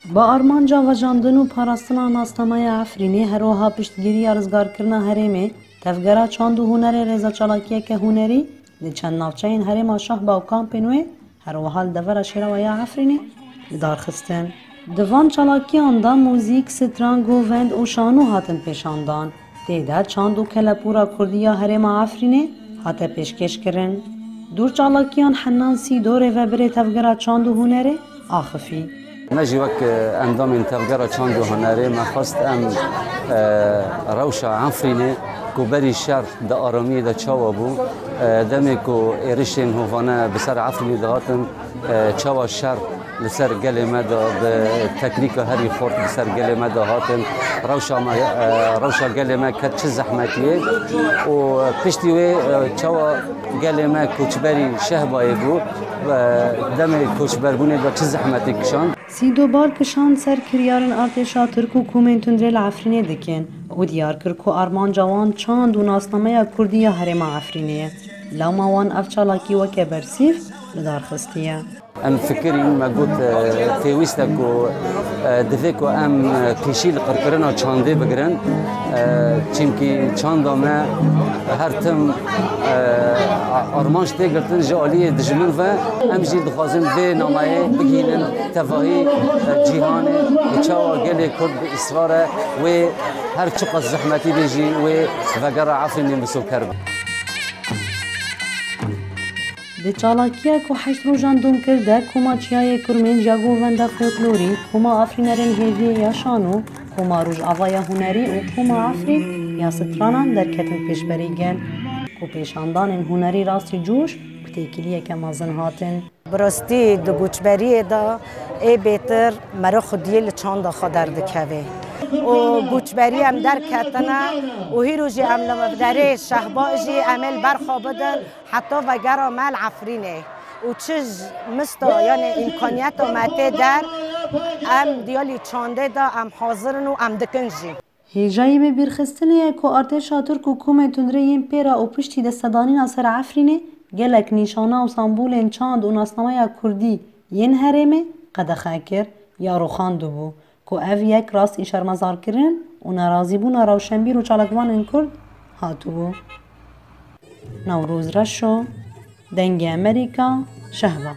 با armanca vejandin û parastina nasnameya Efrînê herwiha piştgiriya rizgarkirina herêmê, tevgera çand û hunerê rêzečalakiyeke hunerî li çend navçeyên herêma Şahba û kampên wê herwiha li devera Şêrewaya Efrînê li darxistin. Di van çalakiyan de mûzîk, strang û vend û şanû hatin pêşandan. Têde çand û kelepûra Kurdî ya herêma Efrînê hate pêşkêşkirin. Dûr çalakiyan Hennan Sîdo rêveberê tevgera çand û hunerê axivî. نجي وك اندام تفجر چاندو هنري ما خواست ام روشا عفريني كو بري الشهر دا آرامی دا چاوا بو دمی کو ایرشین هوانه بسر عفرینی دهاتن چاوا شهر لسر گلی مدا به تکنیک هری خورد بسر گلی مدا هاتن روشا گلی ما کد چه زحمتیه و پشتی وی چاوا گلی ما کوچبری شهبای بو و دمی کوچبربونه دا چه زحمتی کشان Sîdo bar kişan ser kiryarên artêşa Tirk û komên tundrê li Efrînê dikin û diyar kir ku armanca wan çand û nasnameya Kurdî ya herêma Efrînê ye. Lawma wan ev çalakî weke bersîv li darxistiye. ام فکری ما گوت فیوسته کو دفه کو ام پیشی لقرکرنا چانده بگرن چونکی چاندا ما هر تم آرمانش تگرتن جالی دجمن و ام جی دخوازم به نامه بگیرن تفاهی جهان چاوا گلی کرد اصراره و هر چقدر زحمتی بیجی و وگرا عفنی مسو کرد. Di çalakiya ku heşt rojan dom kir de koma çiyayê Kurmên ja govenda folklorî, koma Afrînerên hêviyê ya şanû, koma rojavaya hunerî û koma Efrî ya stranan derketin pêşberî gen ku pêşandanên hunerî rastî coş bi têkiliyeke mezin hatin. Bi rastî di goçberiyê de ê bêtir mere xwediyê li çanda xwe derdikeve. û goçberî em derketine û hîro jî em li derê Şehba jî em ê li ber xwe bidin heta vegera me li Efrînê. û çi mista yani îmkaniyeta me tê der em diyalî çandê de em hazirin û em dikin jî. Hêjayî bi bîrxistinê ye ku artêşa Tirk û komên tundrê yên pêra û piştî destedanîna ser Efrînê gelek nîşana û sembolên çand û nasnameya Kurdî yên herêmê qedexe kir ya roxan dibû ku ev yek rastî şermezarkirin û nerazîbûna rewşenbîr û çalakvanên Kurd hatibû. Newrûz reş o dengê Amerîka Şehba.